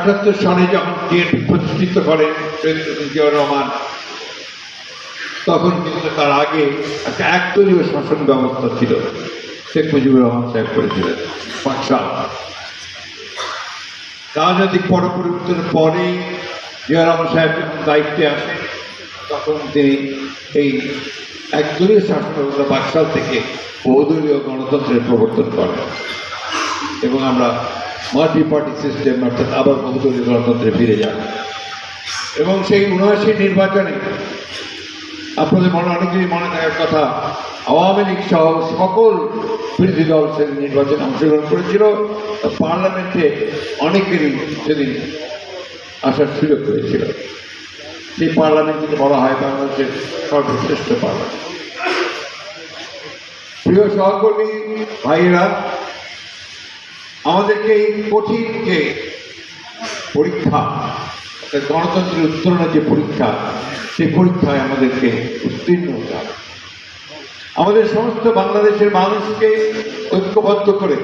78 সালে যখন বিএনপি প্রতিষ্ঠিত করেন শহীদ জিয়াউর রহমান, তখন কিন্তু তার আগে একটা একদলীয় শাসন ব্যবস্থা ছিল, শেখ মুজিবুর রহমান সাহেব করেছিলেন 5 সাল। রাজনৈতিক পরিবর্তনের পরে জিয়া রহমান সাহেব যখন দায়িত্বে আসেন, তখন তিনি এই একদলীয় শাসন ব্যবস্থা 5 সাল থেকে বহুদলীয় গণতন্ত্রের প্রবর্তন করেন এবং আমরা মাল্টি পার্টি সিস্টেম অর্থাৎ আবার বহুদলীয় গণতন্ত্রে ফিরে যান। এবং সেই 79 নির্বাচনে আপনাদের অনেকেরই মনে থাকার কথা, আওয়ামী লীগ সহ সকল বিরোধী দল সেদিন নির্বাচনে অংশগ্রহণ করেছিল। পার্লামেন্টে অনেকেরই সেদিন আসার সুযোগ হয়েছিল। সেই পার্লামেন্টকে বলা হয় বাংলাদেশের সর্বশ্রেষ্ঠ পার্লামেন্ট। প্রিয় সহকর্মী ভাইয়েরা, আমাদেরকে এই কঠিন যে পরীক্ষা, গণতন্ত্রের উত্তরণের যে পরীক্ষা, সেই পরীক্ষায় আমাদেরকে উত্তীর্ণ হতে হবে। আমাদের সমস্ত বাংলাদেশের মানুষকে ঐক্যবদ্ধ করে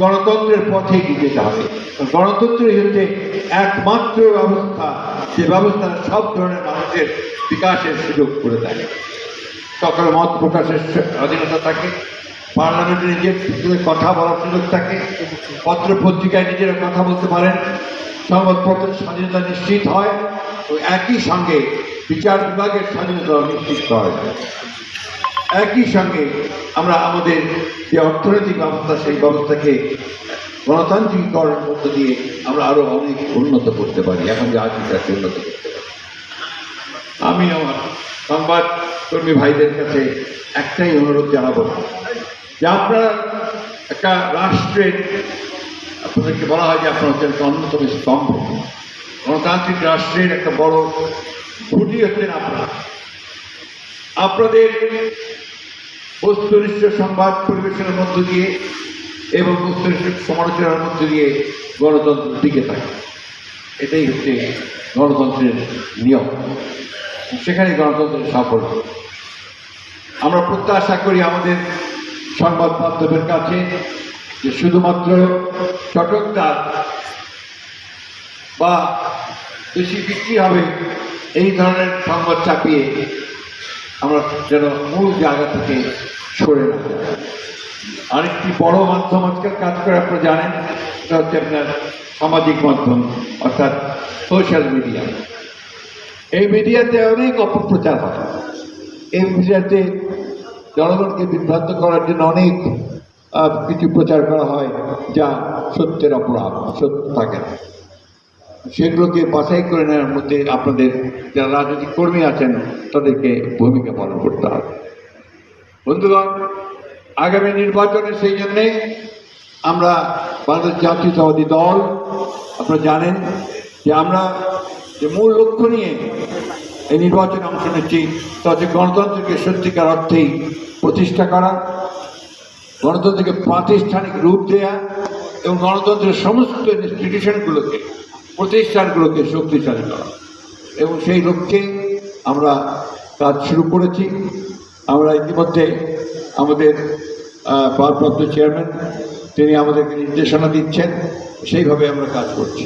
গণতন্ত্রের পথে এগিয়ে যেতে হবে। গণতন্ত্রই হচ্ছে একমাত্র ব্যবস্থা, যে ব্যবস্থা সব ধরনের মানুষের বিকাশের সুযোগ করে দেয়। সকল মত প্রকাশের স্বাধীনতা থাকে, পার্লামেন্টে নিজের কথা বলার সুযোগ থাকে, পত্র পত্রিকায় নিজেরা কথা বলতে পারেন, সংবাদপত্রের স্বাধীনতা নিশ্চিত হয়, ও একই সঙ্গে বিচার বিভাগের স্বাধীনতা নিশ্চিত হয়। একই সঙ্গে আমরা আমাদের যে অর্থনৈতিক ব্যবস্থা, সেই ব্যবস্থাকে গণতান্ত্রিকরণের মধ্য দিয়ে আমরা আরও অনেক উন্নত করতে পারি। এখন যে আছে তাকে উন্নত করতে পারি। আমি আমার সংবাদকর্মী ভাইদের কাছে একটাই অনুরোধ জানাবো যে আপনারা একটা রাষ্ট্রের, আপনাদেরকে বলা হয় যে আপনারা হচ্ছেন অন্যতম স্তম্ভ, গণতান্ত্রিক রাষ্ট্রের একটা বড় খুঁটি হচ্ছেন আপনারা। আপনাদের বস্তুনিষ্ঠ সংবাদ পরিবেশনের মধ্য দিয়ে এবং বস্তুনিষ্ঠ সমালোচনার মধ্য দিয়ে গণতন্ত্র টিকে থাকে। এটাই হচ্ছে গণতন্ত্রের নিয়ম, সেখানে গণতন্ত্রের সাফল্য। আমরা প্রত্যাশা করি আমাদের সংবাদ মাধ্যমের কাছে যে শুধুমাত্র চটকদার বা বেশি বিক্রি হবে এই ধরনের সংবাদ চাপিয়ে আমরা যেন মূল জায়গা থেকে সরে না যাই। আরেকটি বড় মাধ্যম আজকাল কাজ করে আপনারা জানেন, সেটা হচ্ছে আপনার সামাজিক মাধ্যম অর্থাৎ সোশ্যাল মিডিয়া। এই মিডিয়াতে অনেক অপপ্রচার হয়। এই মিডিয়াতে জনগণকে বিভ্রান্ত করার জন্য অনেক কিছু প্রচার করা হয় যা সত্যের অপরাধ, সত্য থাকে না। সেগুলোকে বাছাই করে নেওয়ার মধ্যে আপনাদের যারা রাজনৈতিক কর্মী আছেন তাদেরকে ভূমিকা পালন করতে হবে। বন্ধুগণ, আগামী নির্বাচনে সেই জন্যে আমরা বাংলাদেশ জাতীয়তাবাদী দল, আপনারা জানেন যে আমরা যে মূল লক্ষ্য নিয়ে এই নির্বাচনে অংশ নিচ্ছি তা হচ্ছে গণতন্ত্রকে সত্যিকার অর্থেই প্রতিষ্ঠা করা, গণতন্ত্রকে প্রাতিষ্ঠানিক রূপ দেয়া এবং গণতন্ত্রের সমস্ত ইনস্টিটিউশনগুলোকে, প্রতিষ্ঠানগুলোকে শক্তিশালী করা। এবং সেই লক্ষ্যে আমরা কাজ শুরু করেছি। আমরা ইতিমধ্যে আমাদের ভারপ্রাপ্ত চেয়ারম্যান তিনি আমাদেরকে নির্দেশনা দিচ্ছেন, সেইভাবে আমরা কাজ করছি।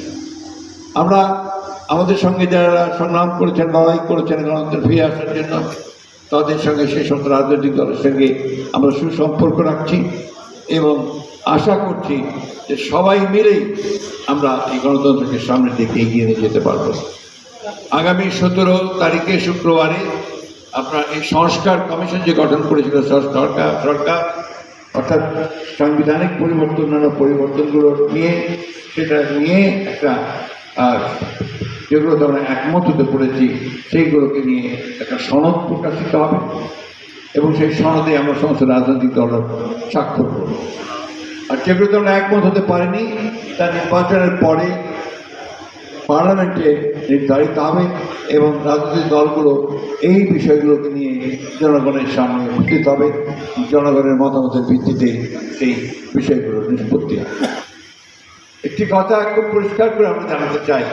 আমরা আমাদের সঙ্গে যারা সংগ্রাম করেছেন, লড়াই করেছেন গণতন্ত্র ফিরে আসার জন্য, তাদের সঙ্গে সেই সমস্ত রাজনৈতিক দলের সঙ্গে আমরা সুসম্পর্ক রাখছি এবং আশা করছি যে সবাই মিলেই আমরা এই গণতন্ত্রকে সামনের দিকে এগিয়ে নিয়ে যেতে পারব। আগামী 17 তারিখে শুক্রবারে আপনার এই সংস্কার কমিশন যে গঠন করেছিল সরকার অর্থাৎ সাংবিধানিক পরিবর্তন, নানা পরিবর্তনগুলো নিয়ে, সেটা নিয়ে একটা যেগুলো আমরা একমত হতে পড়েছি সেইগুলোকে নিয়ে একটা সনদ প্রকাশিত হবে এবং সেই সনদে আমরা সমস্ত রাজনৈতিক দলের স্বাক্ষর করব। আর যেগুলোতে আমরা একমত হতে পারিনি তা নির্বাচনের পরে পার্লামেন্টে নির্ধারিত হবে এবং রাজনৈতিক দলগুলো এই বিষয়গুলোকে নিয়ে জনগণের সামনে উপস্থিত হবে। জনগণের মতামতের ভিত্তিতে সেই বিষয়গুলো নিষ্পত্তি হবে। একটি কথা খুব পরিষ্কার করে আমরা জানাতে চাই,